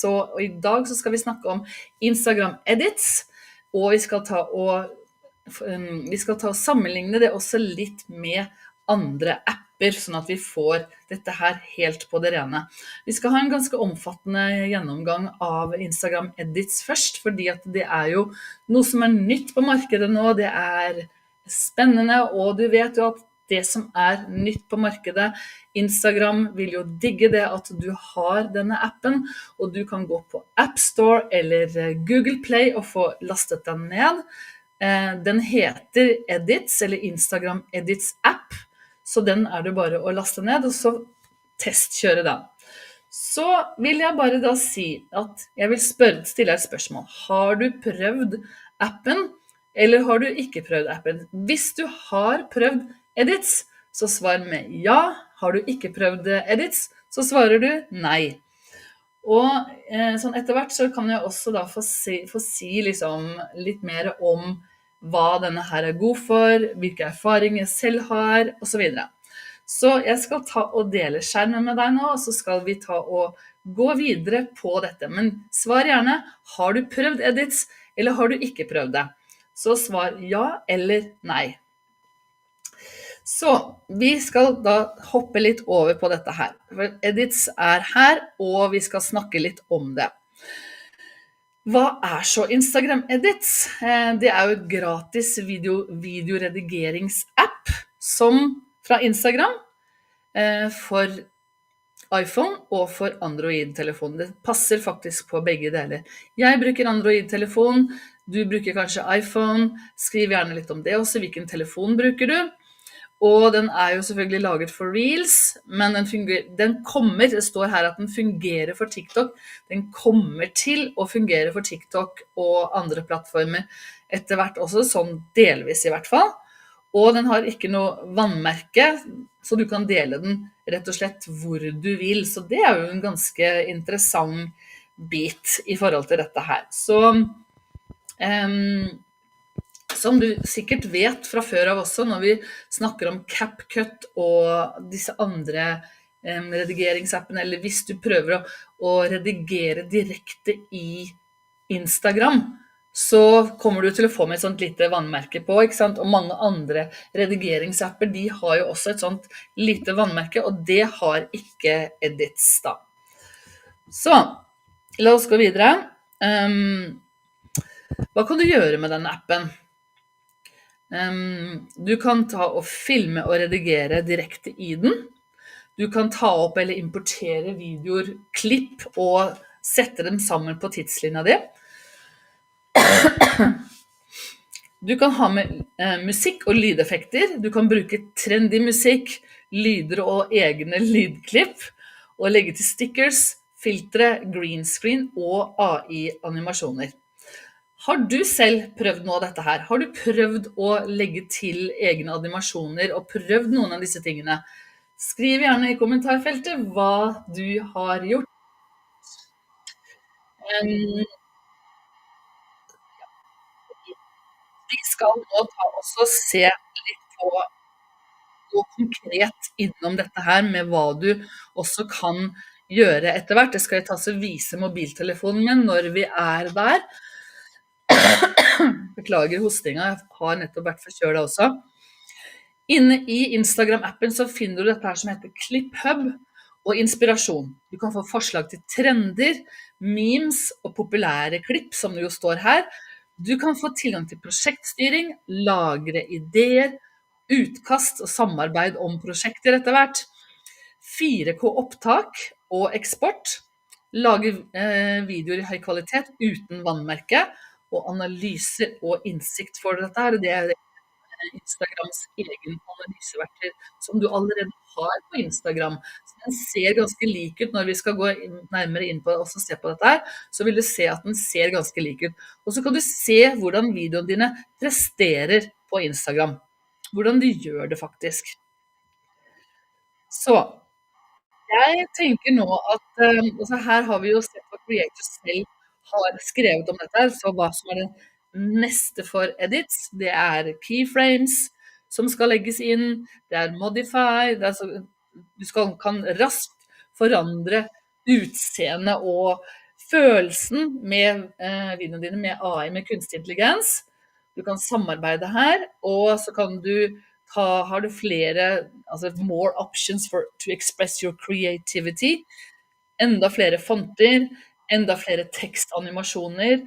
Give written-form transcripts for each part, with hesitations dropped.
Og i dag så skal vi snakke om Instagram Edits, og vi skal ta og sammenligne det også litt med andre apper, sånn at vi får dette her helt på det rene. Vi skal ha en ganske omfattende gjennomgang av Instagram Edits først, fordi at det er jo noe som er nytt på markedet nå, det er spennende, og du vet jo at det som er nytt på markedet, Instagram vil jo digge det at du har denne appen, og du kan gå på App Store eller Google Play og få lastet den ned. Den heter Edits, eller Instagram Edits app, så den er det bare å laste ned, og så testkjøre den. Så vil jeg bare da si at jeg vil stille deg et spørsmål. Har du prøvd appen, eller har du ikke prøvd appen? Hvis du har prøvd Edits, så svar med ja. Har du ikke prøvd Edits, så svarer du nei. Og sånn etter hvert så kan jeg også da få si liksom litt mer om hva denne her er god for, hvilke erfaringer jeg selv har, og så videre. Så jeg skal ta og dele skjermen med deg nå, og så skal vi ta og gå videre på dette. Men svar gjerne, har du prøvd Edits, eller har du ikke prøvd det? Så svar ja eller nei. Så vi skal da hoppe litt over på dette her. For Edits er her, og vi skal snakke litt om det. Hva er så Instagram Edits? Det er jo et gratis videoredigeringsapp fra Instagram for iPhone og for Android-telefon. Det passer faktisk på begge deler. Jeg bruker Android-telefon, du bruker kanskje iPhone. Skriv gjerne litt om det også, hvilken telefon bruker du? Og den er jo selvfølgelig laget for Reels, men det står her at den fungerer for TikTok. Den kommer til å fungere for TikTok og andre plattformer etter hvert også, sånn delvis i hvert fall. Og den har ikke noe vannmerke, så du kan dele den rett og slett hvor du vil. Så det er jo en ganske interessant bit i forhold til dette her. Så som du sikkert vet fra før av også, når vi snakker om CapCut og disse andre redigeringsappene, eller hvis du prøver å redigere direkte i Instagram, så kommer du til å få med et sånt lite vannmerke på, ikke sant? Og mange andre redigeringsapper, de har jo også et sånt lite vannmerke, og det har ikke Edits da. Så, la oss gå videre. Hva kan du gjøre med denne appen? Du kan ta og filme og redigere direkte i den. Du kan ta opp eller importere videoer, klipp og sette dem sammen på tidslinja di. Du kan ha med musikk og lydeffekter. Du kan bruke trendy musikk, lyder og egne lydklipp, og legge til stickers, filtre, green screen og AI-animasjoner. Har du selv prøvd noe av dette her? Har du prøvd å legge til egne animasjoner og prøvd noen av disse tingene? Skriv gjerne i kommentarfeltet hva du har gjort. Vi skal nå ta og se litt på gå konkret innom dette her med hva du også kan gjøre etter hvert. Det skal jeg ta og vise mobiltelefonen min når vi er der. Beklager hostinga, jeg har nettopp vært forkjølet også. Inne i Instagram-appen så finner du dette her som heter ClipHub og inspirasjon. Du kan få forslag til trender, memes og populære klipp, som det jo står her. Du kan få tilgang til prosjektstyring, lagre ideer, utkast og samarbeid om prosjekter etter hvert, 4K-opptak og eksport, lage videoer i høy kvalitet uten vannmerke, og analyser og innsikt for dette her. Det er Instagrams egen analyseverktøy som du allerede har på Instagram. Så den ser ganske lik ut når vi skal gå nærmere inn på og se på dette her, så vil du se at den ser ganske lik ut. Og så kan du se hvordan videoene dine presterer på Instagram. Hvordan de gjør det faktisk. Så, jeg tenker nå at altså her har vi jo sett på Creator selv har skrevet om dette, så hva som er det neste for edits, det er keyframes som skal legges inn, det er modify, du kan raskt forandre utseende og følelsen med videoene dine med AI, med kunstig intelligens. Du kan samarbeide her, og så kan du har du flere, altså more options to express your creativity. Enda flere fonter, enda flere tekstanimasjoner,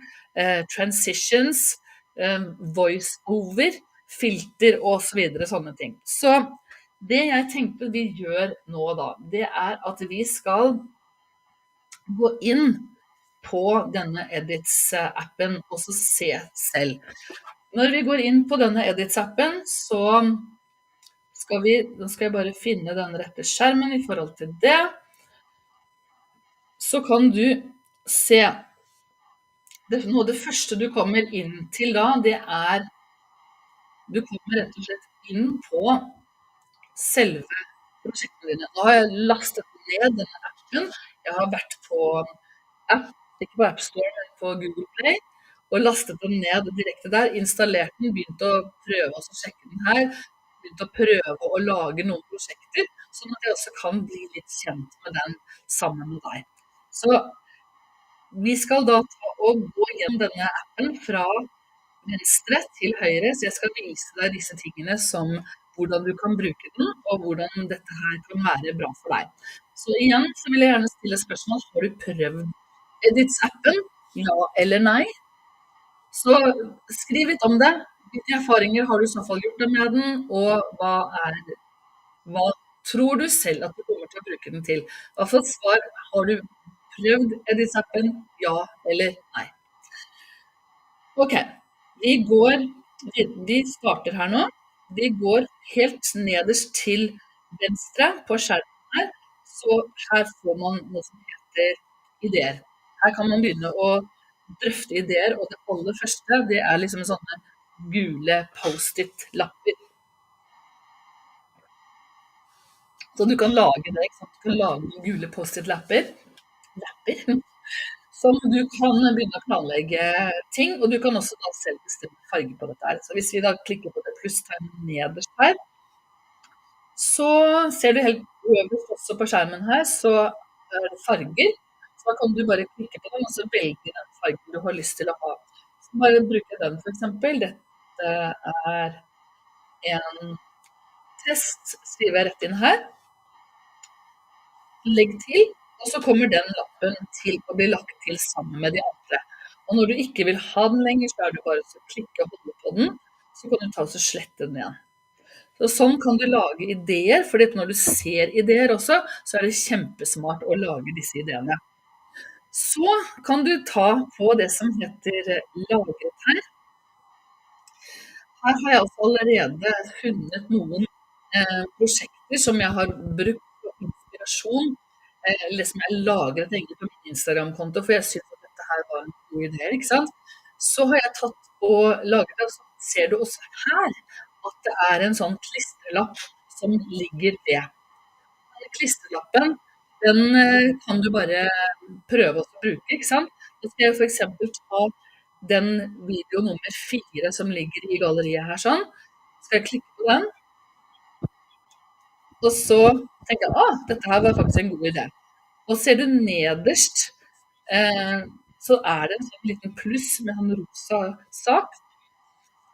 transitions, voice-over, filter og så videre, sånne ting. Så det jeg tenkte vi gjør nå da, det at vi skal gå inn på denne Edits-appen og så se selv. Når vi går inn på denne Edits-appen, så nå skal jeg bare finne den rette skjermen i forhold til det. Så kan du se, noe av det første du kommer inn til da, du kommer rett og slett inn på selve prosjektene dine. Nå har jeg lastet ned denne appen. Jeg har vært på ikke på App Store, men på Google Play, og lastet den ned direkte der, installert den, begynt å prøve å sjekke den her, begynt å prøve å lage noen prosjekter, sånn at jeg også kan bli litt kjent med den sammen med deg. Så vi skal da ta og gå gjennom denne appen fra venstre til høyre, så jeg skal vise deg disse tingene som hvordan du kan bruke den, og hvordan dette her kan være bra for deg. Så igjen så vil jeg gjerne stille spørsmål, har du prøvd Edits-appen, ja eller nei? Så skriv litt om det. Hvilke erfaringer har du i så fall gjort med den, og hva tror du selv at du kommer til å bruke den til? Og for et svar, har du prøvd Edits-appen, ja eller nei? Ok, vi starter her nå. Vi går helt nederst til venstre på skjermen her, så her får man noe som heter ideer. Her kan man begynne å drøfte ideer, og det aller første, det liksom sånne gule post-it-lapper. Så du kan lage det, ikke sant? Du kan lage noen gule post-it-lapper, som du kan begynne å planlegge ting, og du kan også da selv bestemme farge på dette her. Så hvis vi da klikker på det plusstegnet nederst her, så ser du helt øverst også på skjermen her, så det farger. Så da kan du bare klikke på den, og så velge den fargen du har lyst til å ha. Så bare bruke den for eksempel. Dette en test, skriver jeg rett inn her. Legg til, og så kommer den lappen til å bli lagt til sammen med de andre. Og når du ikke vil ha den lenger, så du bare å klikke og holde på den, så kan du ta og slette den igjen. Så sånn kan du lage ideer, for når du ser ideer også, så det kjempesmart å lage disse ideene. Så kan du ta på det som heter lagret her. Her har jeg altså allerede funnet noen prosjekter som jeg har brukt på inspirasjon, eller som jeg lagret egentlig på min Instagram-konto, for jeg synes at dette her var en god idé, ikke sant? Så har jeg tatt og lagret det, og så ser du også her at det en sånn klistrelapp som ligger ved. Denne klistrelappen, den kan du bare prøve å bruke, ikke sant? Da skal jeg for eksempel ta den video nummer 4 som ligger i galleriet her sånn. Skal jeg klikke på den? Og så tenker jeg, dette her var faktisk en god idé. Og ser du nederst, så det en sånn liten pluss med en rosa sak.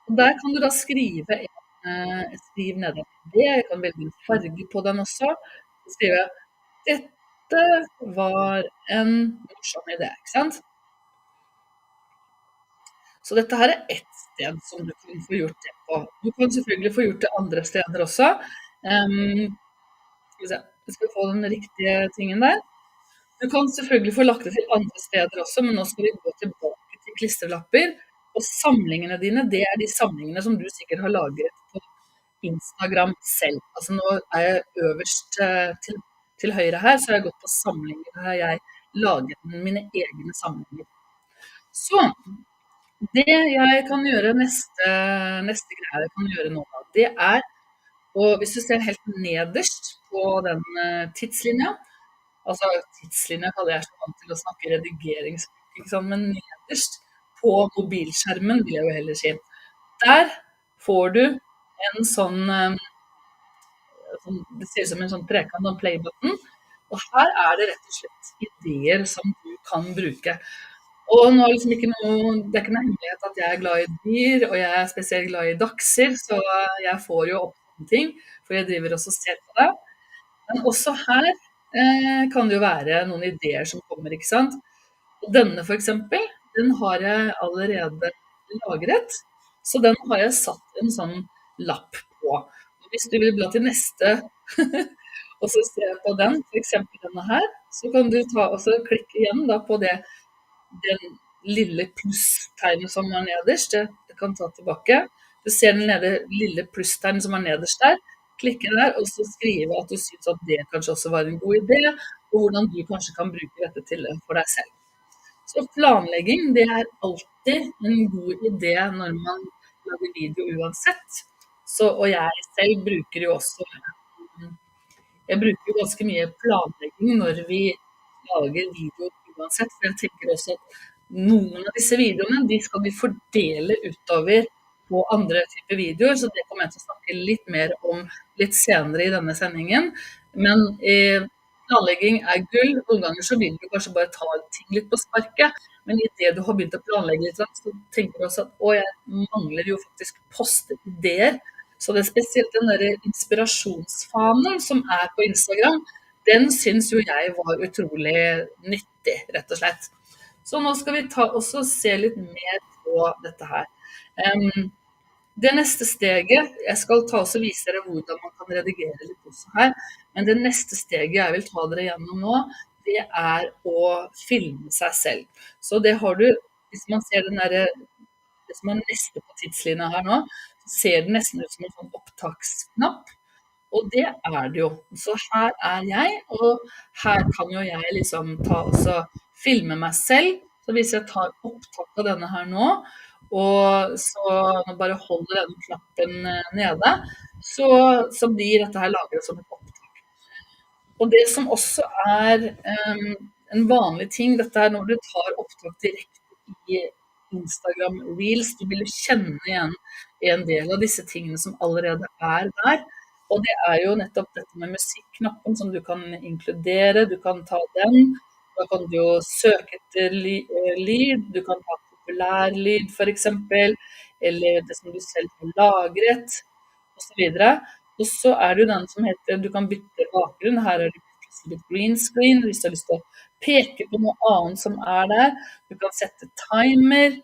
Og der kan du da skrive ned det. Jeg kan velge en farge på den også. Så skriver jeg, dette var en morsom idé, ikke sant? Så dette her ett sted som du kan få gjort det på. Du kan selvfølgelig få gjort det andre steder også. Skal vi se, vi skal få den riktige tingen der. Du kan selvfølgelig få lagt det til andre steder også, men nå skal vi gå tilbake til klistrelapper. Og samlingene dine, det de samlingene som du sikkert har lagret på Instagram selv. Altså nå jeg øverst til høyre her, så har jeg gått på samlinger. Her har jeg laget mine egne samlinger. Så det jeg kan gjøre neste greie jeg kan gjøre nå, det og hvis du ser helt nederst på den tidslinja, altså tidslinja kaller jeg så vant til å snakke redigeringsspråk, ikke sant? Men nederst på mobilskjermen vil jeg jo heller si. Der får du en sånn, det ser ut som en sånn trekant, en playbutton, og her det rett og slett ideer som du kan bruke. Og nå er det liksom ikke noe, det er ikke noe hemmelighet at jeg er glad i dyr, og jeg er spesielt glad i dakser, så jeg får jo opp sånne ting, for jeg driver også og ser på det. Men også her kan det jo være noen ideer som kommer, ikke sant? Og denne for eksempel, den har jeg allerede lagret, så den har jeg satt en sånn lapp på. Og hvis du vil bla til neste, og så se på den, for eksempel denne her, så kan du ta og så klikke igjen da på den lille plusstegnet som er nederst, det kan ta tilbake. Du ser den lille plusstegnet som er nederst der, klikke der, og så skrive at du synes at det kanskje også var en god idé, og hvordan du kanskje kan bruke dette til for deg selv. Så planlegging, det er alltid en god idé når man lager video uansett. Så, og jeg selv bruker jo også, jeg bruker jo ganske mye planlegging når vi lager video uansett, for jeg tenker også at noen av disse videoene, de skal vi fordele utover på andre typer videoer, så det kommer jeg til å snakke litt mer om litt senere i denne sendingen. Men planlegging er gull. Noen ganger så vil du kanskje bare ta ting litt på sparket, men i det du har begynt å planlegge litt, så tenker du også at å, jeg mangler jo faktisk poste-ideer. Så det er spesielt den der inspirasjonsfanen som er på Instagram, den synes jo jeg var utrolig nyttig, rett og slett. Så nå skal vi ta også se litt mer på dette her. Det neste steget, jeg skal ta og vise dere hvordan man kan redigere litt også her, men det neste steget jeg vil ta dere gjennom nå, det er å filme seg selv. Så det har du, hvis man ser den der, det som er neste på tidslinja her nå, så ser det nesten ut som en sånn opptaksknapp, og det er det jo. Så her er jeg, og her kan jo jeg liksom ta og filme meg selv. Så hvis jeg tar opptak av denne her nå, og så bare holder denne knappen nede, så blir dette her lagret som et opptak. Og det som også er en vanlig ting, dette er når du tar opptak direkte i Instagram Reels, du vil kjenne igjen en del av disse tingene som allerede er der. Og det er jo nettopp dette med musikknappen som du kan inkludere, du kan ta den, da kan du jo søke etter lyd, du kan ta populær lyd for eksempel, eller det som du selv har lagret, og så videre. Og så er det jo den som heter, du kan bytte bakgrunn, her er det litt green screen, hvis du har lyst til å peke på noe annet som er der. Du kan sette timer,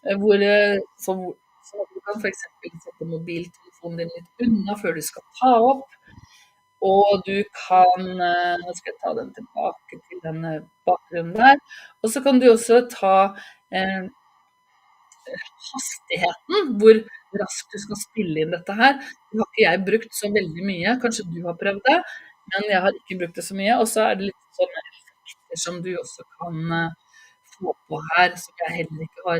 så du kan for eksempel sette mobiltelefonen din litt unna før du skal ta opp, og du kan, nå skal jeg ta den tilbake til den bakgrunnen der, og så kan du også ta hastigheten, hvor raskt du skal spille inn dette her. Det har ikke jeg brukt så veldig mye, kanskje du har prøvd det, men jeg har ikke brukt det så mye, og så er det litt sånne effekter som du også kan få på her, som jeg heller ikke har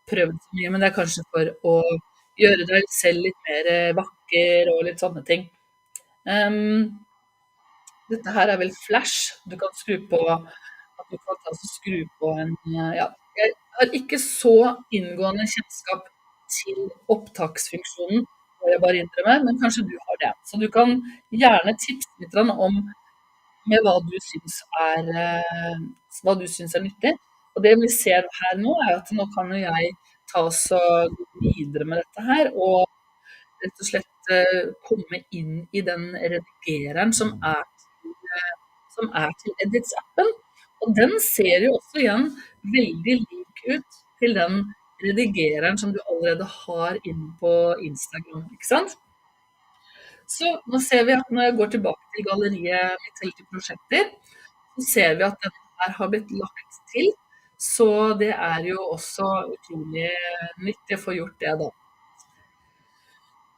prøvd så mye, men det er kanskje for å gjøre deg selv litt mer vakker og litt sånne ting. Dette her er vel flash, du kan skru på, at du kan skru på en, ja, jeg har ikke så inngående kjennskap til opptaksfunksjonen, må jeg bare innrømme, men kanskje du har det. Så du kan gjerne tipse litt om med hva du synes er nyttig. Og det vi ser her nå er at nå kan jo jeg ta oss og gå videre med dette her, og rett og slett komme inn i den redigereren som er til Edits-appen. Og den ser jo også igjen veldig lik ut til den redigereren som du allerede har inne på Instagram, ikke sant? Så nå ser vi at når jeg går tilbake til galleriet mitt eller til prosjekter, så ser vi at denne her har blitt lagt til, så det er jo også utrolig nyttig å få gjort det da.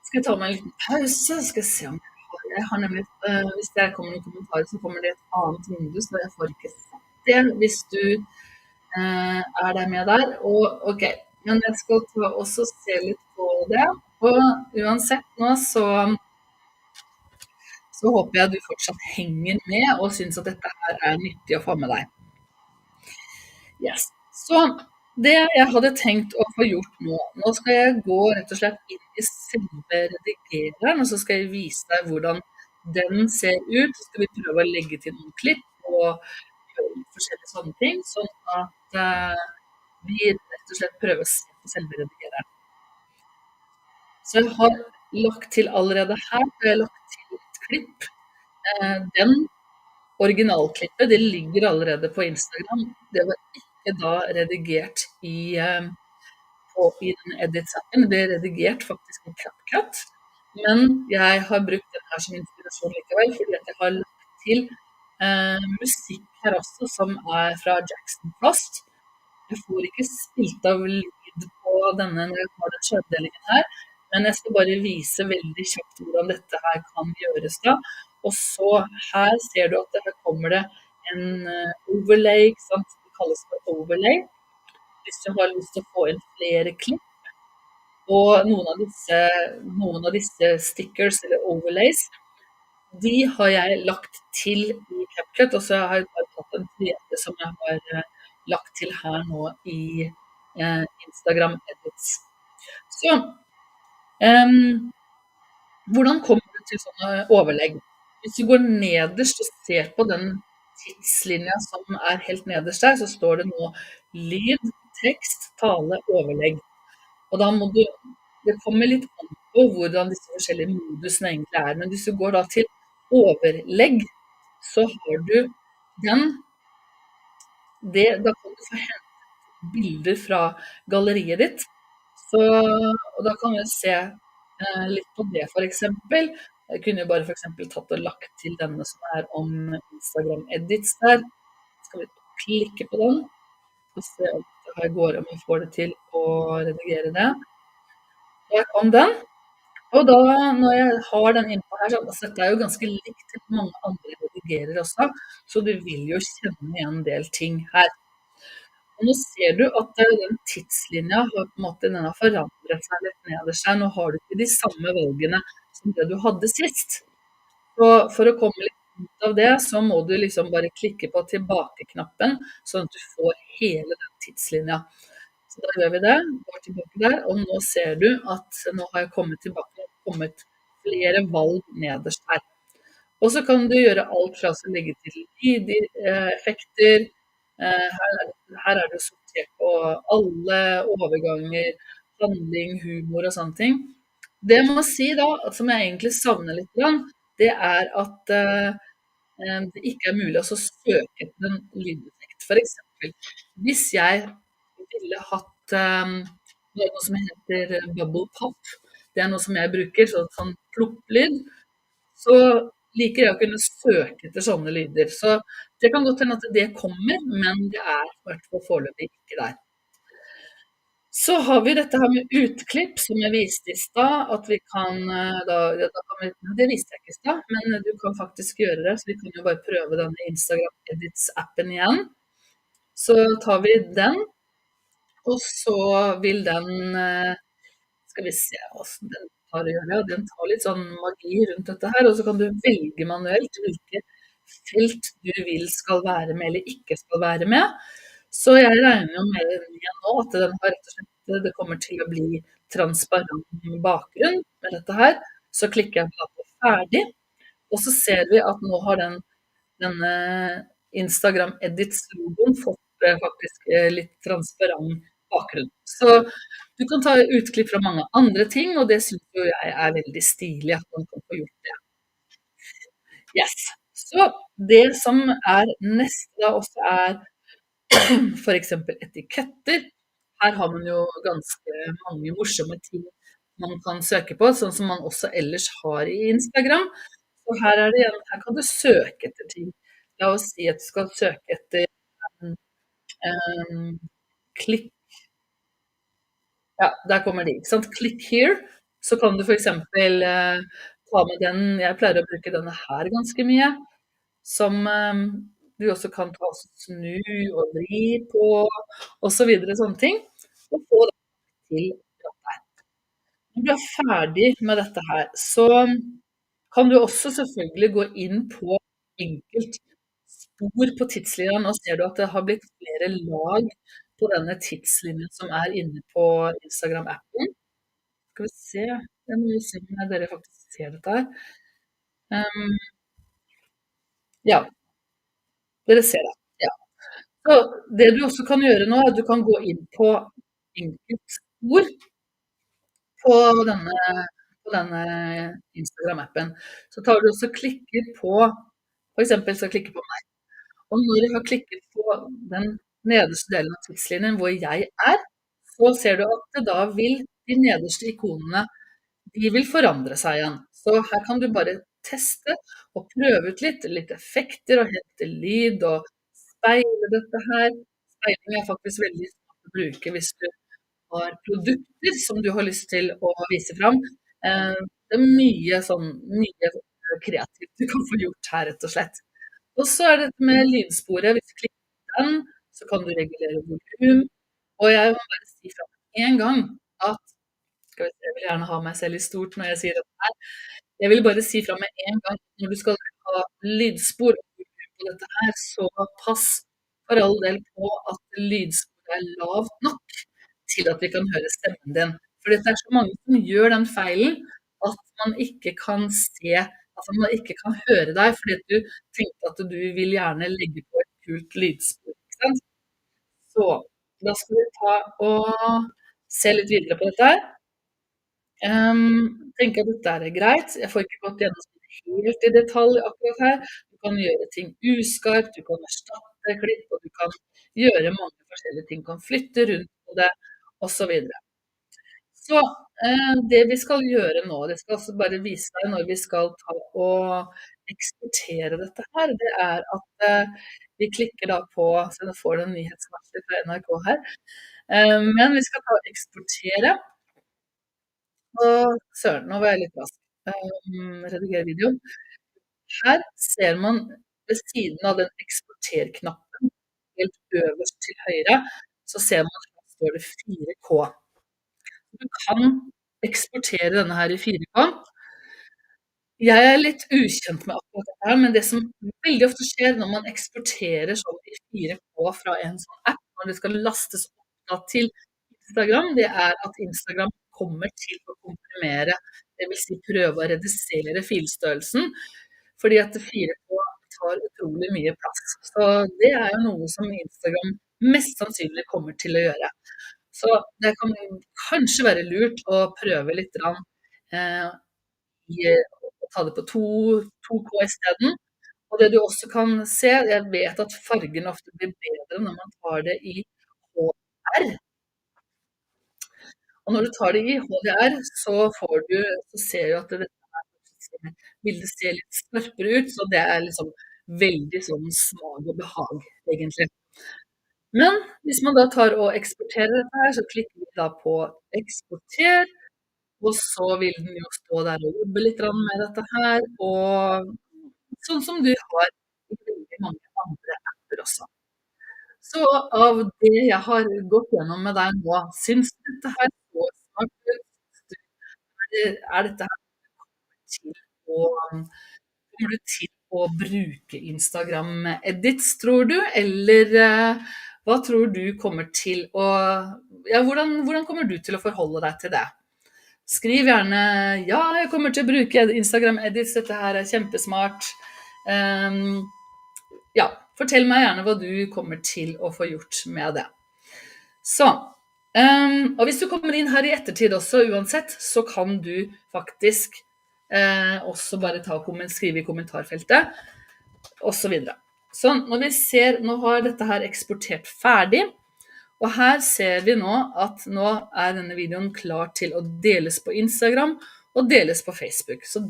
Skal jeg ta meg en liten pause, skal jeg se om jeg har nemlig, hvis det kommer noen kommentarer, så kommer det et annet vindu, så jeg får ikke sett det hvis du er der med der. Og ok, men jeg skal også se litt på det, og uansett nå så håper jeg at du fortsatt henger med og synes at dette her er nyttig å få med deg. Yes. Så det jeg hadde tenkt å få gjort nå skal jeg gå rett og slett inn i selve redigereren, og så skal jeg vise deg hvordan den ser ut. Så skal vi prøve å legge til noen klipp og gjøre litt forskjellige sånne ting, sånn at vi rett og slett prøver å se på selve redigereren. Så jeg har lagt til allerede her, har jeg lagt til et klipp. Den originalklippet, det ligger allerede på Instagram. Det var ikke da redigert i den Edits-appen. Det ble redigert faktisk i CapCut. Men jeg har brukt den her som inspirasjon likevel, fordi at jeg har lagt til musikk her også, som er fra Jackson Frost. Jeg får ikke spilt av lyd på denne når jeg har den skjønndelingen her, men jeg skal bare vise veldig kjapt hvordan dette her kan gjøres da. Og så her ser du at her kommer det en overlay, ikke sant? Det kalles for overlay. Hvis du har lyst til å få inn flere klipp, og noen av disse stickers eller overlays, de har jeg lagt til i CapCut, og så har jeg bare tatt en tredje som jeg har lagt til her nå i Instagram Edits. Så, hvordan kommer du til sånne overlegg? Hvis du går nederst og ser på den tidslinja som er helt nederst der, så står det nå lyd, tekst, tale, overlegg. Og da må du, det kommer litt an på hvordan disse forskjellige modusene egentlig er. Men hvis du går da til overlegg, så har du den, da kan du få hentet bilder fra galleriet ditt. Så, og da kan vi se litt på det for eksempel. Jeg kunne jo bare for eksempel tatt og lagt til denne som er om Instagram Edits der. Skal vi klikke på den, og se om det her går om vi får det til å redigere det. Jeg kan den, og da når jeg har den innpå her, så dette er jo ganske likt til mange andre redigerer også, så du vil jo kjenne igjen en del ting her. Og nå ser du at den tidslinja har på en måte, den har forandret seg litt nederst her. Nå har du ikke de samme valgene som det du hadde sist. Så for å komme litt ut av det, så må du liksom bare klikke på tilbake-knappen, sånn at du får hele den tidslinja. Så da gjør vi det, går tilbake der, og nå ser du at nå har jeg kommet tilbake, og kommet flere valg nederst her. Og så kan du gjøre alt fra å legge til lyder, effekter. Her er det sortert på alle overganger, handling, humor og sånne ting. Det jeg må si da, som jeg egentlig savner litt, det er at det ikke er mulig å søke etter en lydeffekt. For eksempel, hvis jeg ville hatt det er noe som heter bubble pop. Det er noe som jeg bruker, sånn plopplyd. Så liker jeg å kunne søke etter sånne lyder. Så det kan godt hende at det kommer, men det er i hvert fall foreløpig ikke der. Så har vi dette her med utklipp, som jeg viste i stad, at vi kan, det viste jeg ikke i stad, men du kan faktisk gjøre det, så vi kan jo bare prøve denne Instagram Edits-appen igjen. Så tar vi den, og så vil den, skal vi se hvordan den tar å gjøre, og den tar litt sånn magi rundt dette her, og så kan du velge manuelt hvilke felt du vil skal være med eller ikke skal være med. Så jeg regner jo med igjen nå at den har rett og slett, det kommer til å bli transparent bakgrunn med dette her. Så klikker jeg på ferdig, og så ser vi at nå har denne Instagram Edits-logoen fått faktisk litt transparent bakgrunn. Så du kan ta utklipp fra mange andre ting, og det synes jo jeg er veldig stilig at man kan få gjort det. Yes. Så det som er neste da også er for eksempel etiketter. Her har man jo ganske mange morsomme ting man kan søke på, sånn som man også ellers har i Instagram. Så her er det igjen, her kan du søke etter ting. La oss si at du skal søke etter klikk. Ja, der kommer de, ikke sant? Click here, så kan du for eksempel ta med den, jeg pleier å bruke denne her ganske mye, som du også kan ta og snu og vri på, og så videre sånne ting, og få det til dette. Når du er ferdig med dette her, så kan du også selvfølgelig gå inn på enkelt spor på tidslinjen, og ser du at det har blitt flere lag på denne tidslinjen som er inne på Instagram-appen. Skal vi se, jeg må se om dere faktisk ser dette her. Ja, dere ser det. Ja. Så det du også kan gjøre nå, er at du kan gå inn på enkeltspor på denne, på denne Instagram-appen. Så tar du også klikker på, for eksempel så klikker på meg. Og når jeg har klikket på den nederste delen av tidslinjen hvor jeg er, så ser du at det da vil de nederste ikonene, de vil forandre seg igjen. Så her kan du bare teste og prøve ut litt effekter og hente lyd og speile dette her. Speiling er faktisk veldig smart å bruke hvis du har produkter som du har lyst til å vise fram. Det er mye kreativt du kan få gjort her, rett og slett. Og så er det dette med lydsporet. Hvis du klikker på den, så kan du regulere volum. Og jeg må bare si fra med en gang at skal vi se, jeg vil gjerne ha meg selv i stort når jeg sier dette her. Jeg vil bare si fra med en gang når du skal ha lydspor på dette her, så pass for all del på at lydsporet er lavt nok til at vi kan høre stemmen din. For det er så mange som gjør den feilen at man ikke kan se, altså man ikke kan høre deg, fordi at du tenkte at du vil gjerne legge på et kult lydspor, ikke sant? Så, da skal vi ta og se litt videre på dette her. Tenker at dette er greit. Jeg får ikke gått gjennom helt i detalj akkurat her. Du kan gjøre ting uskarpt, du kan erstatte klipp, og du kan gjøre mange forskjellige ting. Du kan flytte rundt på det, og så videre. Så det vi skal gjøre nå, det skal også bare vise deg når vi skal ta og eksportere dette her, det er at vi klikker da på, så nå får du en nyhetsvarsel fra NRK her, men vi skal ta og eksportere, og søren, nå var jeg litt rask, redigere videoen. Her ser man ved siden av den eksporter-knappen, helt øverst til høyre, så ser man at her står det 4K. Du kan eksportere denne her i 4K. Jeg er litt ukjent med akkurat dette her, men det som veldig ofte skjer når man eksporterer sånn i 4K fra en sånn app, når det skal lastes opp da til Instagram, det er at Instagram kommer til å komprimere, det vil si prøve å redusere filstørrelsen, fordi at 4K tar utrolig mye plass. Så det er jo noe som Instagram mest sannsynlig kommer til å gjøre. Så det kan kanskje være lurt å prøve litt grann, å ta det på 2K i stedet. Og det du også kan se, jeg vet at fargen ofte blir bedre når man tar det i HDR. Og når du tar det i HDR, så ser du at bildet ser litt skarpere ut, så det er liksom veldig sånn smak og behag, egentlig. Men hvis man da tar og eksporterer dette her, så klikker vi da på eksporter, og så vil den jo stå der og jobbe litt grann med dette her, og sånn som du har i veldig mange andre apper også. Så av det jeg har gått gjennom med deg nå, synes du dette her så smart ut? Er dette her kommer du til å bruke Instagram Edits, tror du? Eller hva tror du kommer til å, ja, hvordan kommer du til å forholde deg til det? Skriv gjerne, ja, jeg kommer til å bruke Instagram Edits, dette her er kjempesmart. Ja, fortell meg gjerne hva du kommer til å få gjort med det. Så, og hvis du kommer inn her i ettertid også, uansett, så kan du faktisk også bare skrive i kommentarfeltet, og så videre. Så når vi ser, nå har dette her eksportert ferdig, og her ser vi nå at nå er denne videoen klar til å deles på Instagram og deles på Facebook. Så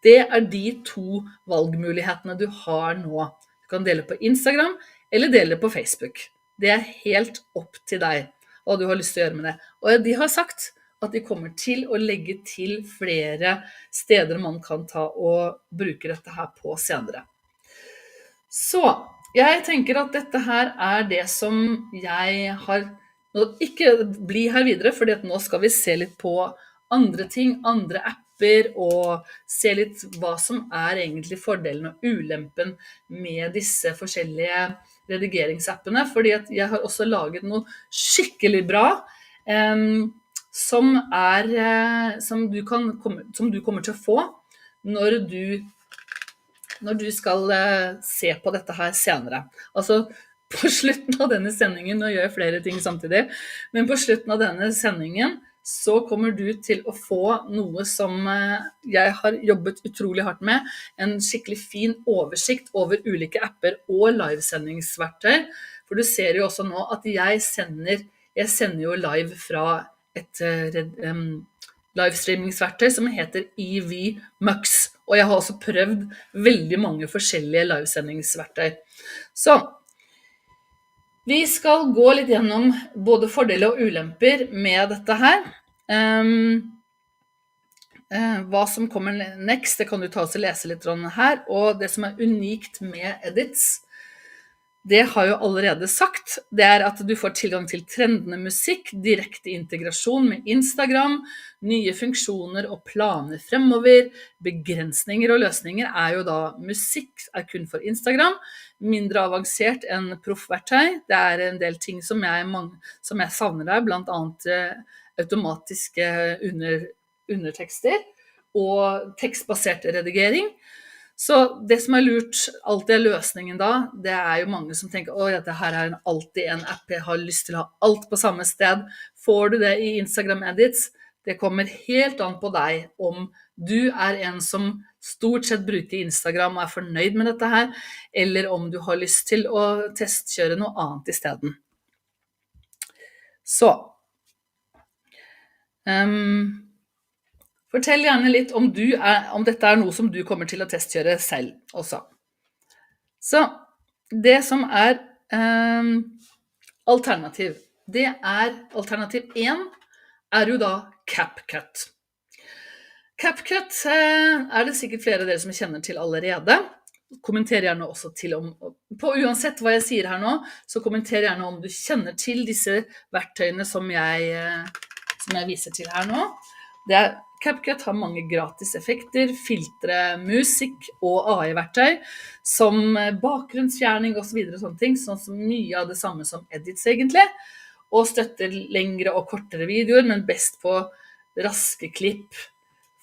det er de 2 valgmulighetene du har nå. Du kan dele på Instagram eller dele på Facebook. Det er helt opp til deg hva du har lyst til å gjøre med det. Og de har sagt at de kommer til å legge til flere steder man kan ta og bruke dette her på senere. Så jeg tenker at dette her er det som jeg har, nå ikke bli her videre, fordi at nå skal vi se litt på andre ting, andre apper, og se litt hva som er egentlig fordelen og ulempen med disse forskjellige redigeringsappene, fordi at jeg har også laget noe skikkelig bra, som du kommer til å få når du skal se på dette her senere. Altså, på slutten av denne sendingen, nå gjør jeg flere ting samtidig, men på slutten av denne sendingen så kommer du til å få noe som jeg har jobbet utrolig hardt med, en skikkelig fin oversikt over ulike apper og livesendingsverktøy, for du ser jo også nå at jeg sender jo live fra et livestreamingsverktøy som heter EVMux, og jeg har også prøvd veldig mange forskjellige livesendingsverktøy. Så vi skal gå litt gjennom både fordeler og ulemper med dette her. Hva som kommer next, det kan du ta og lese litt her, og det som er unikt med Edits, det har jeg jo allerede sagt, det er at du får tilgang til trendende musikk, direkte integrasjon med Instagram, nye funksjoner og planer fremover, begrensninger og løsninger er jo da musikk er kun for Instagram, mindre avansert enn proffverktøy, det er en del ting som jeg savner der, blant annet automatiske undertekster og tekstbasert redigering. Så det som er lurt, alltid er løsningen da, det er jo mange som tenker, dette her er alltid en app, jeg har lyst til å ha alt på samme sted. Får du det i Instagram Edits? Det kommer helt an på deg om du er en som stort sett bruker Instagram og er fornøyd med dette her, eller om du har lyst til å testkjøre noe annet i stedet. Så, fortell gjerne litt om dette er noe som du kommer til å testkjøre selv også. Så det som er alternativ, alternativ 1 er jo da CapCut. CapCut er det sikkert flere av dere som kjenner til allerede. Kommenter gjerne også til på uansett hva jeg sier her nå, så kommenter gjerne om du kjenner til disse verktøyene som jeg viser til her nå. CapCut har mange gratis effekter, filtre, musikk og AI-verktøy, som bakgrunnsfjerning og så videre og sånne ting, sånn som mye av det samme som Edits egentlig, og støtter lengre og kortere videoer, men best på raske klipp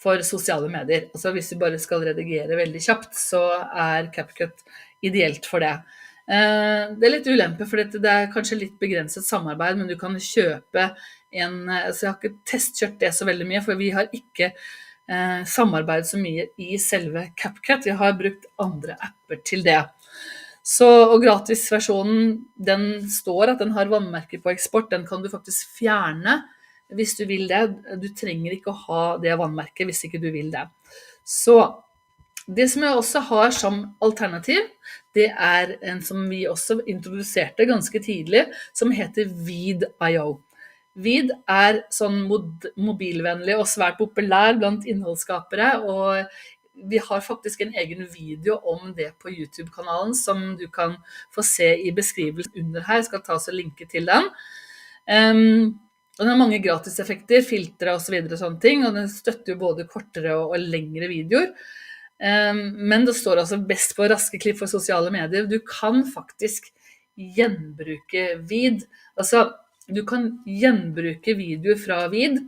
for sosiale medier. Altså hvis du bare skal redigere veldig kjapt, så er CapCut ideelt for det. Det er litt ulempe, for det er kanskje litt begrenset samarbeid, men du kan kjøpe så jeg har ikke testkjørt det så veldig mye, for vi har ikke samarbeidet så mye i selve CapCut. Vi har brukt andre apper til det. Og gratisversjonen, den står at den har vannmerker på eksport, den kan du faktisk fjerne hvis du vil det. Du trenger ikke å ha det vannmerket hvis ikke du vil det. Så det som jeg også har som alternativ, det er en som vi også introduserte ganske tidlig, som heter Veed.io. Veed er sånn mobilvennlig og svært populær blant innholdsskapere, og vi har faktisk en egen video om det på YouTube-kanalen som du kan få se i beskrivelsen under her. Jeg skal ta og linke til den. Den har mange gratiseffekter, filtre og så videre og sånne ting, og den støtter jo både kortere og lengre videoer. Men det står altså best på raske klipp for sosiale medier. Du kan faktisk gjenbruke Veed. Altså, du kan gjenbruke videoer fra Veed,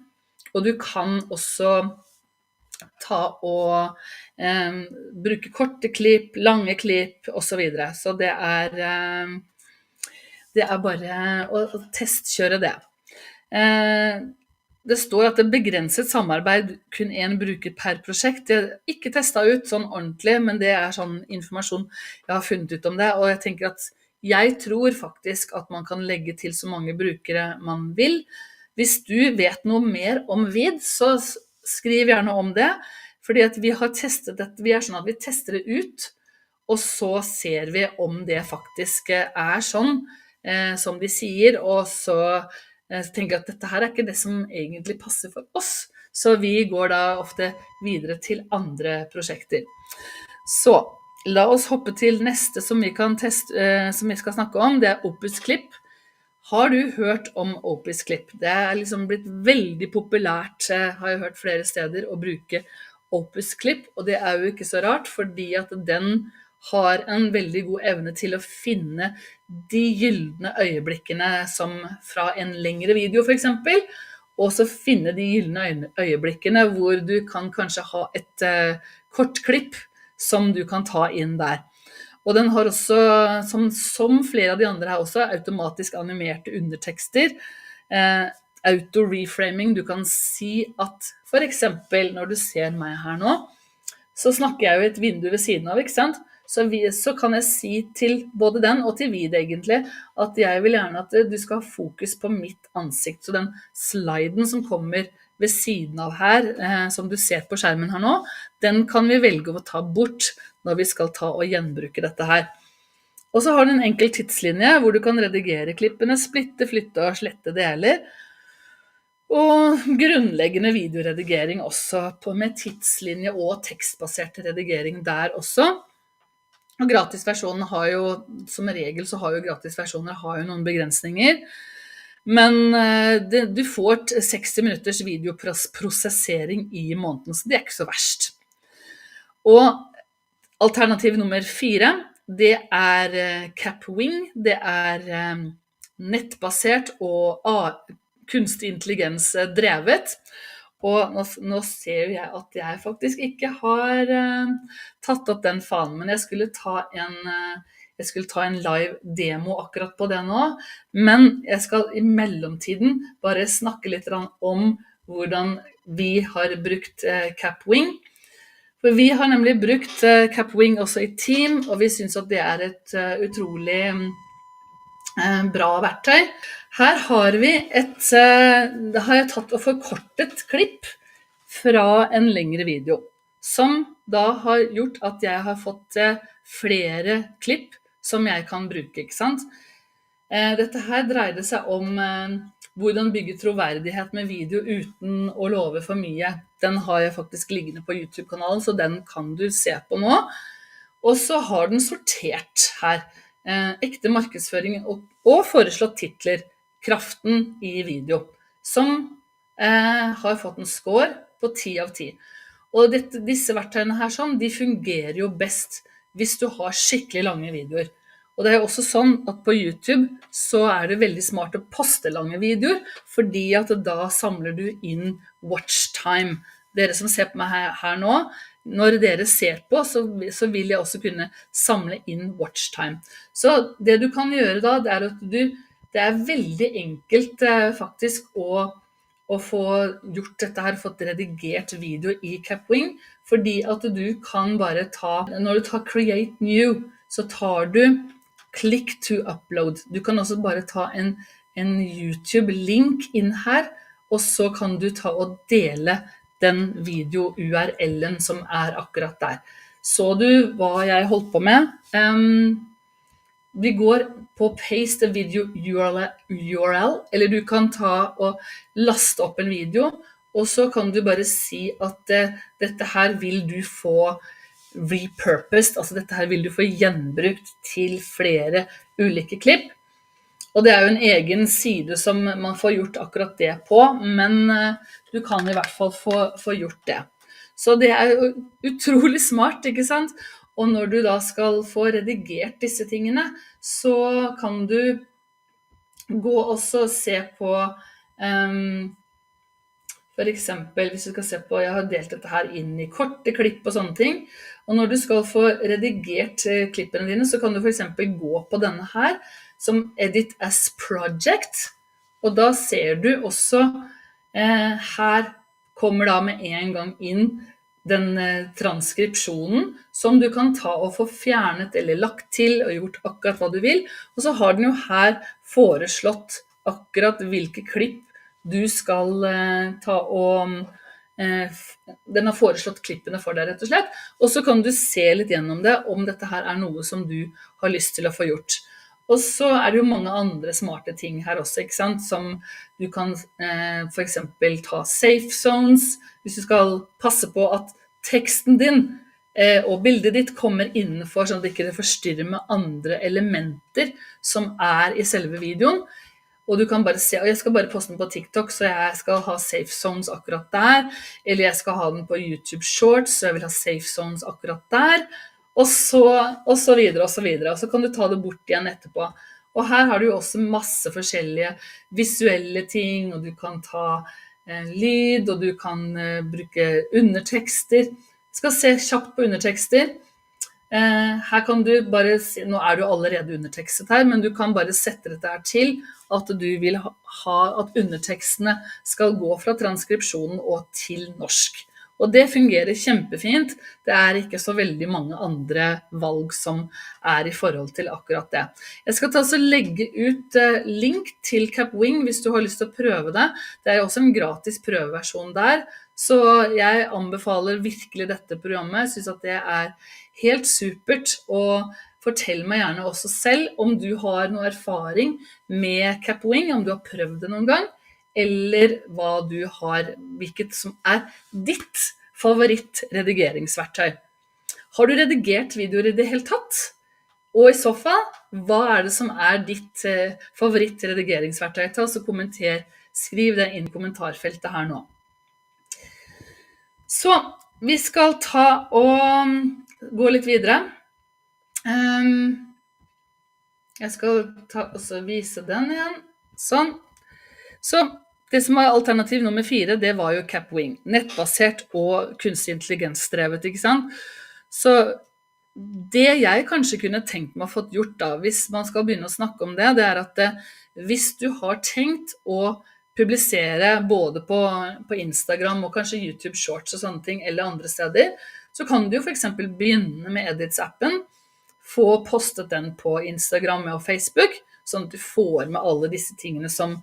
og du kan også ta og bruke korte klipp, lange klipp og så videre. Så det er bare å testkjøre det. Det står at det er begrenset samarbeid, kun en bruker per prosjekt. Jeg har ikke testet ut sånn ordentlig, men det er sånn informasjon jeg har funnet ut om det, og jeg tenker at jeg tror faktisk at man kan legge til så mange brukere man vil. Hvis du vet noe mer om Veed, så skriv gjerne om det, fordi at vi har testet dette, vi er sånn at vi tester det ut, og så ser vi om det faktisk er sånn som de sier, og så tenker jeg at dette her er ikke det som egentlig passer for oss, så vi går da ofte videre til andre prosjekter. Så la oss hoppe til neste som vi skal snakke om, det er Opus Clip. Har du hørt om Opus Clip? Det er liksom blitt veldig populært, har jeg hørt flere steder, å bruke Opus Clip, og det er jo ikke så rart, fordi at den har en veldig god evne til å finne de gyldne øyeblikkene som fra en lengre video for eksempel, og så finne de gyldne øyeblikkene hvor du kan kanskje ha et kort klipp som du kan ta inn der. Og den har også, som flere av de andre her også, automatisk animerte undertekster. Auto-reframing, du kan si at for eksempel når du ser meg her nå, så snakker jeg jo i et vindu ved siden av, ikke sant? Så kan jeg si til både den og til Vid egentlig, at jeg vil gjerne at du skal ha fokus på mitt ansikt. Så den sliden som kommer ved siden av her, som du ser på skjermen her nå, den kan vi velge å ta bort når vi skal ta og gjenbruke dette her. Og så har du en enkel tidslinje hvor du kan redigere klippene, splitte, flytte og slette deler. Og grunnleggende videoredigering også med tidslinje og tekstbasert redigering der også. Og gratisversjonen har jo, som regel så har jo gratisversjoner noen begrensninger. Men du får 60 minutters videoprosessering i måneden, så det er ikke så verst. Og alternativ nummer 4, det er Capwing. Det er nettbasert og kunstig intelligens drevet. Og nå ser jeg at jeg faktisk ikke har tatt opp den fanen, men jeg skulle ta en live demo akkurat på det nå. Men jeg skal i mellomtiden bare snakke litt om hvordan vi har brukt Capwing. For vi har nemlig brukt Capwing også i team, og vi synes at det er et utrolig bra verktøy. Her har vi da har jeg tatt og forkortet klipp fra en lengre video, som da har gjort at jeg har fått flere klipp som jeg kan bruke, ikke sant? Dette her dreide seg om hvordan bygge troverdighet med video uten å love for mye. Den har jeg faktisk liggende på YouTube-kanalen, så den kan du se på nå. Og så har den sortert her. Ekte markedsføring og foreslått titler, kraften i video, som har fått en score på 10 av 10. Og disse verktøyene her de fungerer jo best hvis du har skikkelig lange videoer. Og det er også sånn at på YouTube så er det veldig smart å poste lange videoer, fordi at da samler du inn watch time. Dere som ser på meg her nå, når dere ser på, så vil jeg også kunne samle inn watch time. Så det du kan gjøre da, det er at det er veldig enkelt faktisk å få gjort dette her, fått redigert video i Capwing, fordi at du kan bare når du tar Create New, så tar du Click to Upload. Du kan også bare ta en YouTube-link inn her, og så kan du ta og dele den video-URL-en som er akkurat der. Så du hva jeg holdt på med? Vi går på Paste Video URL, eller du kan ta og laste opp en video, og så kan du bare si at dette her vil du få repurposed, altså dette her vil du få gjenbrukt til flere ulike klipp. Og det er jo en egen side som man får gjort akkurat det på, men du kan i hvert fall få gjort det. Så det er jo utrolig smart, ikke sant? Og når du da skal få redigert disse tingene, så kan du gå også og se på, for eksempel, hvis du skal se på, jeg har delt dette her inn i korte klipp og sånne ting, og når du skal få redigert klippene dine, så kan du for eksempel gå på denne her, som Edit as Project, og da ser du også, her kommer da med en gang inn den transkripsjonen som du kan ta og få fjernet eller lagt til og gjort akkurat hva du vil, og så har den jo her foreslått akkurat hvilke klipp du skal ta og den har foreslått klippene for deg rett og slett, og så kan du se litt gjennom det om dette her er noe som du har lyst til å få gjort. Og så er det jo mange andre smarte ting her også, ikke sant? Som du kan for eksempel ta safe zones, hvis du skal passe på at teksten din og bildet ditt kommer innenfor, sånn at det ikke forstyrrer med andre elementer som er i selve videoen. Og du kan bare se, og jeg skal bare poste den på TikTok, så jeg skal ha safe zones akkurat der, eller jeg skal ha den på YouTube Shorts, så jeg vil ha safe zones akkurat der, og så videre, og så kan du ta det bort igjen etterpå. Og her har du jo også masse forskjellige visuelle ting, og du kan ta lyd, og du kan bruke undertekster. Jeg skal se kjapt på undertekster. Her kan du bare nå du allerede undertekstet her, men du kan bare sette dette her til at du vil ha at undertekstene skal gå fra transkripsjonen og til norsk. Og det fungerer kjempefint. Det ikke så veldig mange andre valg som i forhold til akkurat det. Jeg skal legge ut link til Capwing hvis du har lyst til å prøve det. Det jo også en gratis prøveversjon der, så jeg anbefaler virkelig dette programmet. Jeg synes at det helt supert, og fortell meg gjerne også selv om du har noe erfaring med Capwing, om du har prøvd det noen gang, eller hva du har, hvilket som ditt favorittredigeringsverktøy. Har du redigert videoer i det hele tatt? Og i så fall, hva det som ditt favorittredigeringsverktøy? Ta så kommenter, skriv det inn i kommentarfeltet her nå. Så, vi skal ta og gå litt videre. Jeg skal også vise den igjen. Sånn. Så, det som alternativ nummer 4, det var jo Capwing. Nettbasert og kunstig intelligensdrevet, ikke sant? Så det jeg kanskje kunne tenkt meg å få gjort da, hvis man skal begynne å snakke om det, det at hvis du har tenkt å publisere både på Instagram og kanskje YouTube Shorts og sånne ting, eller andre steder, så kan du jo for eksempel begynne med Edits-appen, få postet den på Instagram og Facebook, sånn at du får med alle disse tingene som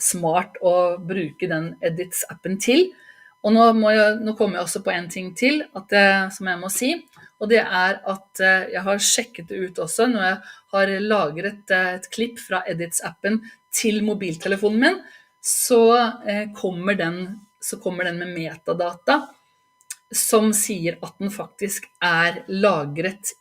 smart å bruke den Edits-appen til. Og nå kommer jeg også på en ting til som jeg må si, og det at jeg har sjekket det ut også når jeg har lagret et klipp fra Edits-appen til mobiltelefonen min, så kommer den med metadata som sier at den faktisk laget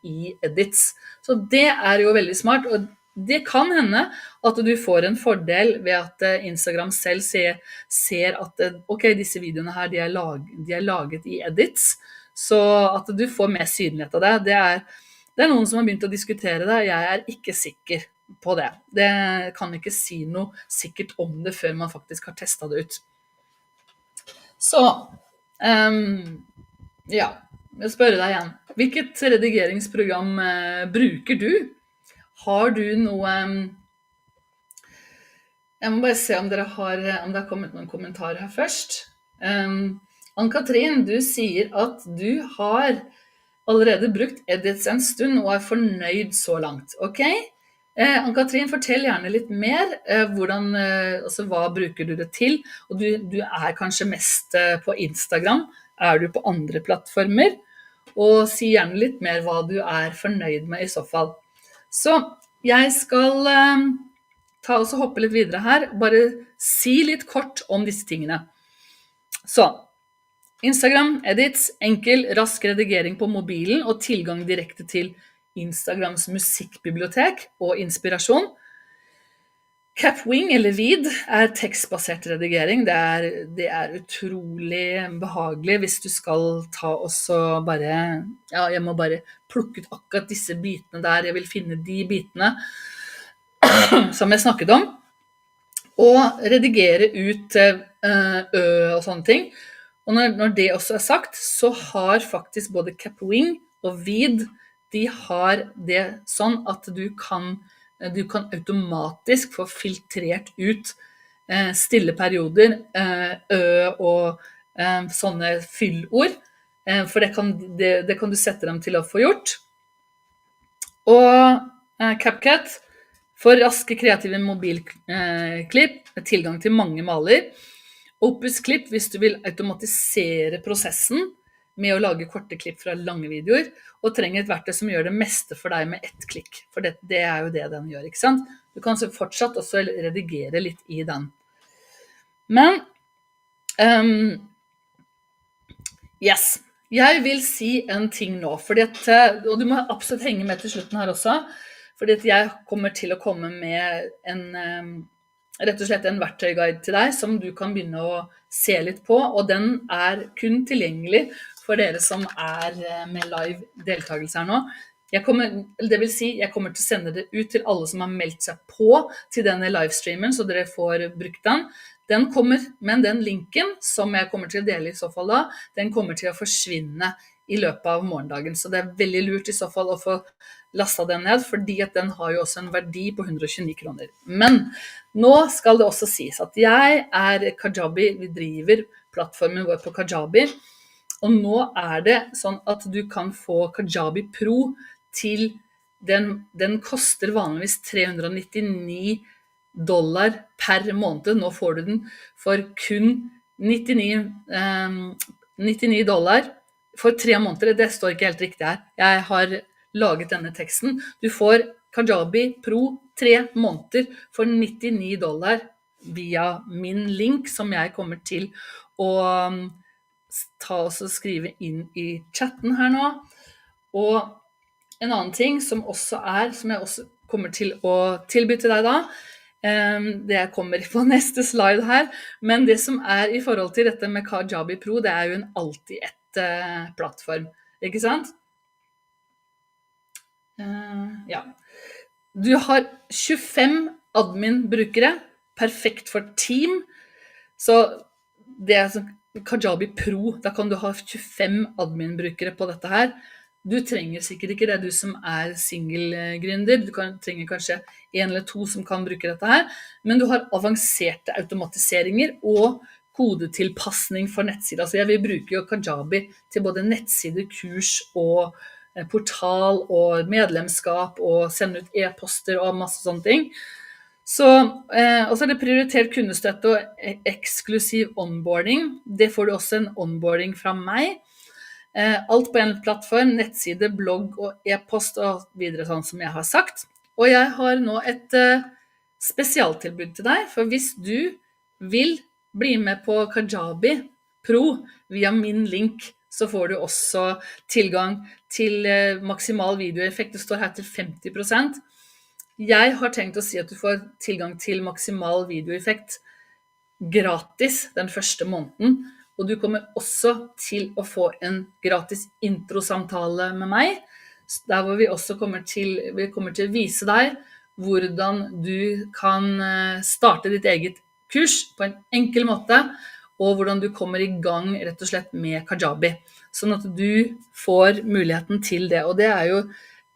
i Edits. Så det jo veldig smart, og det kan hende at du får en fordel ved at Instagram selv ser at ok, disse videoene her, de laget i Edits, så at du får mer synlighet av det. Det noen som har begynt å diskutere det, jeg ikke sikker på det. Det kan ikke si noe sikkert om det før man faktisk har testet det ut. Så, ja, jeg spør deg igjen. Hvilket redigeringsprogram bruker du? Har du noe... Jeg må bare se om det har kommet noen kommentarer her først. Ann-Katrin, du sier at du har allerede brukt Edits en stund og fornøyd så langt, ok? Ann-Katrin, fortell gjerne litt mer, altså hva bruker du det til? Og du kanskje mest på Instagram, du på andre plattformer? Og si gjerne litt mer hva du fornøyd med i så fall. Så jeg skal ta og hoppe litt videre her, bare si litt kort om disse tingene. Så, Instagram, Edits, enkel, rask redigering på mobilen og tilgang direkte til Instagrams musikkbibliotek og inspirasjon. Capwing eller Vid tekstbasert redigering. Det utrolig behagelig hvis du skal ta også bare, ja, jeg må bare plukke ut akkurat disse bitene der, jeg vil finne de bitene som jeg snakket om, og redigere ut og sånne ting. Og når det også sagt, så har faktisk både Capwing og Vid, de har det sånn at du kan automatisk få filtrert ut stille perioder og sånne fyllord, for det kan du sette dem til å få gjort. Og CapCut for raske kreative mobilklipp med tilgang til mange maler. Opus Clip hvis du vil automatisere prosessen med å lage korte klipp fra lange videoer, og trenger et verktøy som gjør det meste for deg med ett klikk, for det jo det den gjør, ikke sant? Du kan fortsatt også redigere litt i den. Men, yes, jeg vil si en ting nå, og du må absolutt henge med til slutten her også, fordi jeg kommer til å komme med rett og slett en verktøyguide til deg, som du kan begynne å se litt på, og den kun tilgjengelig for dere som med live deltakelse her nå. Det vil si, jeg kommer til å sende det ut til alle som har meldt seg på til denne livestreamen, så dere får brukt den. Men den linken som jeg kommer til å dele i så fall da, den kommer til å forsvinne i løpet av morgendagen. Så det veldig lurt i så fall å få lastet den ned, fordi at den har jo også en verdi på 129 kroner. Men nå skal det også sies at jeg Kajabi, vi driver plattformen vår på Kajabi, og nå det sånn at du kan få Kajabi Pro til den koster vanligvis $399 per måned. Nå får du den for kun $99 for 3 måneder. Det står ikke helt riktig her. Jeg har laget denne teksten. Du får Kajabi Pro 3 måneder for $99 via min link, som jeg kommer til å ta og skrive inn i chatten her nå. Og en annen ting som også som jeg også kommer til å tilby til deg da, det kommer på neste slide her, men det som i forhold til dette med Kajabi Pro, det jo en alltid et plattform, ikke sant? Ja. Du har 25 admin-brukere, perfekt for team, så det Kajabi Pro, da kan du ha 25 admin-brukere på dette her. Du trenger sikkert ikke det, du som single-gründer. Du trenger kanskje 1 eller 2 som kan bruke dette her, men du har avanserte automatiseringer og kodetilpassning for nettsider. Altså jeg vil bruke jo Kajabi til både nettsider, kurs og portal og medlemskap og sende ut e-poster og masse sånne ting. Og så det prioritert kundestøtte og eksklusiv onboarding. Det får du også en onboarding fra meg. Alt på en plattform, nettside, blogg og e-post og videre sånn som jeg har sagt. Og jeg har nå et spesialtilbud til deg, for hvis du vil bli med på Kajabi Pro via min link, så får du også tilgang til maksimal videoeffekt. Det står her til 50%. Jeg har tenkt å si at du får tilgang til maksimal videoeffekt gratis den første måneden, og du kommer også til å få en gratis introsamtale med meg, der hvor vi også kommer til å vise deg hvordan du kan starte ditt eget kurs på en enkel måte, og hvordan du kommer i gang rett og slett med Kajabi, sånn at du får muligheten til det. Og det jo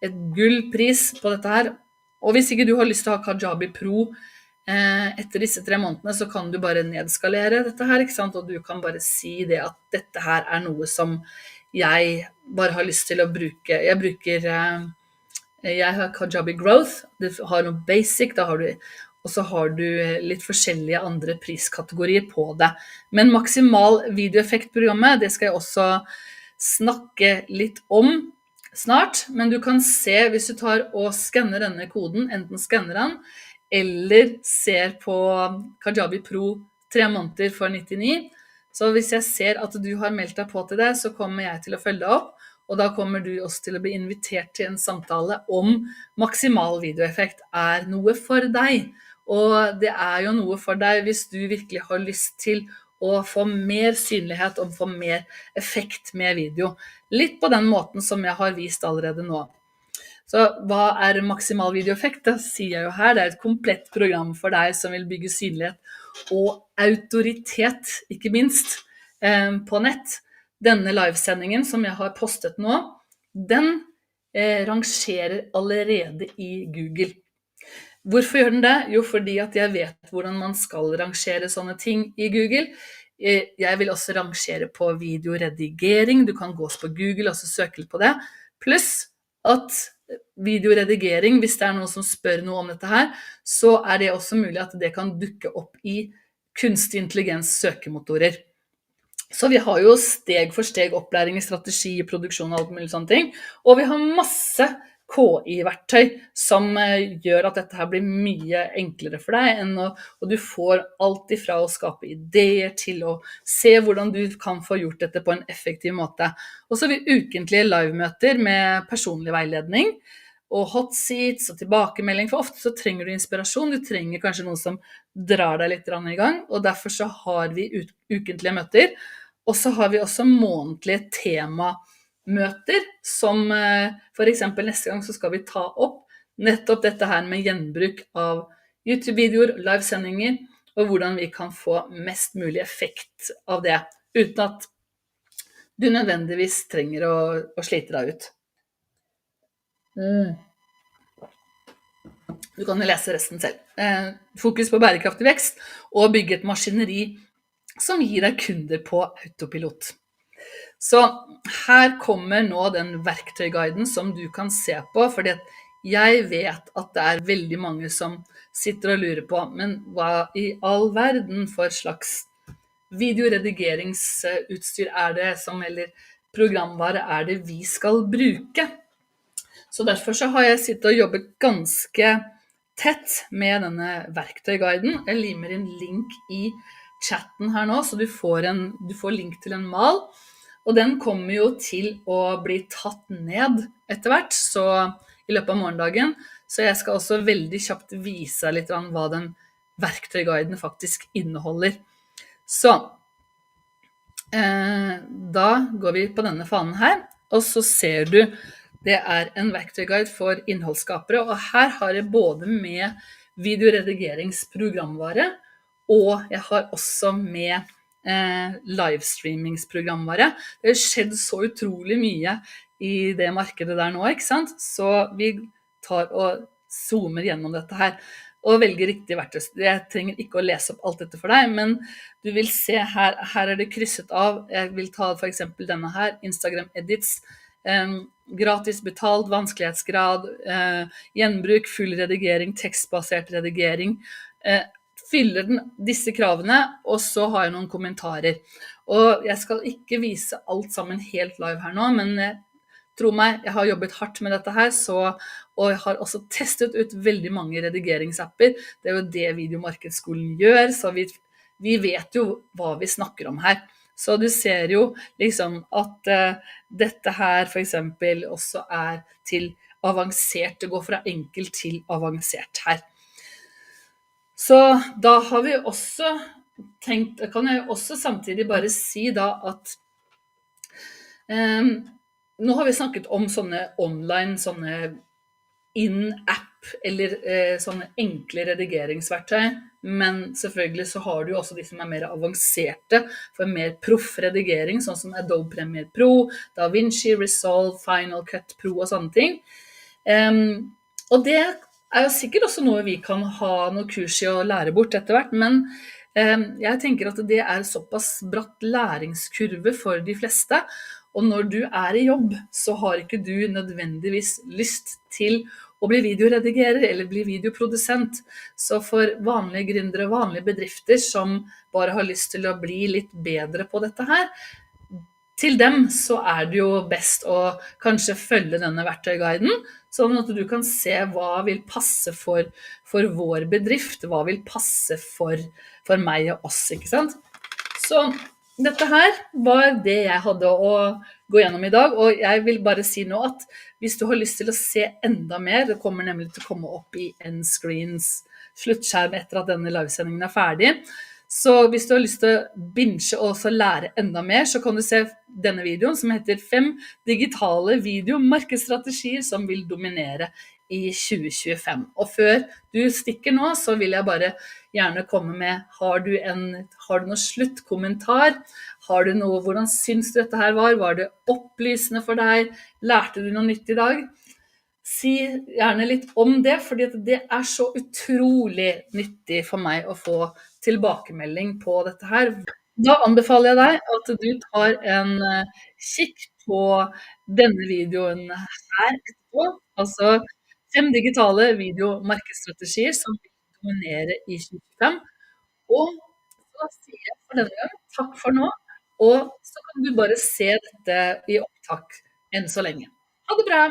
et gullpris på dette her. Og hvis ikke du har lyst til å ha Kajabi Pro etter disse 3 månedene, så kan du bare nedskalere dette her, ikke sant? Og du kan bare si det at dette her noe som jeg bare har lyst til å bruke. Jeg har Kajabi Growth, du har noe basic, og så har du litt forskjellige andre priskategorier på det. Men maksimal videoeffektprogrammet, det skal jeg også snakke litt om snart, men du kan se hvis du tar og skanner denne koden, enten skanner den, eller ser på Kajabi Pro 3 måneder for 99. Så hvis jeg ser at du har meldt deg på til det, så kommer jeg til å følge deg opp, og da kommer du også til å bli invitert til en samtale om maksimal videoeffekt noe for deg. Og det jo noe for deg hvis du virkelig har lyst til å få mer synlighet og få mer effekt med video. Litt på den måten som jeg har vist allerede nå. Så hva maksimal videoeffekt? Da sier jeg jo her, det et komplett program for deg som vil bygge synlighet og autoritet, ikke minst, på nett. Denne livesendingen som jeg har postet nå, den rangerer allerede i Google. Hvorfor gjør den det? Jo, fordi at jeg vet hvordan man skal rangere sånne ting i Google. Jeg vil også rangere på videoredigering. Du kan gå på Google og så søke litt på det. Pluss at videoredigering, hvis det noen som spør noe om dette her, så det også mulig at det kan dukke opp i kunstig intelligens søkemotorer. Så vi har jo steg for steg opplæring i strategi, produksjon og alt mulig sånne ting, og vi har masse KI-verktøy som gjør at dette her blir mye enklere for deg, og du får alt ifra å skape ideer til å se hvordan du kan få gjort dette på en effektiv måte. Og så har vi ukentlige livemøter med personlig veiledning, og hot seats og tilbakemelding, for ofte så trenger du inspirasjon, du trenger kanskje noe som drar deg litt i gang, og derfor så har vi ukentlige møter, og så har vi også månedlige temamøter, som for eksempel neste gang så skal vi ta opp nettopp dette her med gjenbruk av YouTube-videoer, livesendinger, og hvordan vi kan få mest mulig effekt av det, uten at du nødvendigvis trenger å slite deg ut. Mm. Du kan jo lese resten selv. Fokus på bærekraftig vekst og bygge et maskineri som gir deg kunder på autopilot. Så her kommer nå den verktøyguiden som du kan se på, fordi jeg vet at det er veldig mange som sitter og lurer på, men hva i all verden for slags videoredigeringsutstyr er det som, eller programvare er det vi skal bruke? Så derfor så har jeg sittet og jobbet ganske tett med denne verktøyguiden. Jeg limer inn link i chatten her nå, så du får link til en mal. Og den kommer jo til å bli tatt ned etter hvert, så i løpet av morgendagen. Så jeg skal også veldig kjapt vise litt hva den verktøyguiden faktisk inneholder. Så da går vi på denne fanen her, og så ser du det er en verktøyguide for innholdsskapere, og her har jeg både med videoredigeringsprogramvare, og jeg har også med livestreamingsprogramvare. Det har skjedd så utrolig mye i det markedet der nå, ikke sant? Så vi tar og zoomer gjennom dette her, og velger riktig verktøy. Jeg trenger ikke å lese opp alt dette for deg, men du vil se her er det krysset av. Jeg vil ta for eksempel denne her, Instagram Edits, gratis betalt, vanskelighetsgrad, gjenbruk, full redigering, tekstbasert redigering. Fyller den disse kravene, og så har jeg noen kommentarer. Og jeg skal ikke vise alt sammen helt live her nå, men tro meg, jeg har jobbet hardt med dette her, og jeg har også testet ut veldig mange redigeringsapper. Det er jo det Videomarkedsskolen gjør, så vi vet jo hva vi snakker om her. Så du ser jo liksom at dette her for eksempel også er til avansert. Det går fra enkelt til avansert her. Så da har vi også tenkt, kan jeg også samtidig bare si da at nå har vi snakket om sånne online, sånne in-app eller sånne enkle redigeringsverktøy, men selvfølgelig så har du også de som er mer avanserte for mer proff redigering, sånn som Adobe Premiere Pro, DaVinci Resolve, Final Cut Pro og sånne ting. Og det er jo sikkert også noe vi kan ha noe kurs i å lære bort etter hvert, men jeg tenker at det er såpass bratt læringskurve for de fleste, og når du er i jobb, så har ikke du nødvendigvis lyst til å bli videoredigerer eller bli videoprodusent. Så for vanlige gründere, vanlige bedrifter som bare har lyst til å bli litt bedre på dette her, til dem så er det jo best å kanskje følge denne verktøyguiden, sånn at du kan se hva vil passe for vår bedrift, hva vil passe for meg og oss, ikke sant? Så dette her var det jeg hadde å gå gjennom i dag, og jeg vil bare si nå at hvis du har lyst til å se enda mer, det kommer nemlig til å komme opp i Endscreens sluttskjerm etter at denne livesendingen er ferdig, så hvis du har lyst til å binge og også lære enda mer, så kan du se denne videoen som heter 5 digitale videomarkedsstrategier som vil dominere i 2025. Og før du stikker nå, så vil jeg bare gjerne komme med, har du noen sluttkommentar? Har du noe, hvordan syns du dette her var? Var det opplysende for deg? Lærte du noe nytt i dag? Si gjerne litt om det, fordi det er så utrolig nyttig for meg å få tilbakemelding på dette her. Da anbefaler jeg deg at du tar en kikk på denne videoen her etterpå, altså 5 digitale videomarkedsstrategier som vil dominere i 2025. Og så sier jeg for denne gang takk for nå, og så kan du bare se dette i opptak enn så lenge. Ha det bra!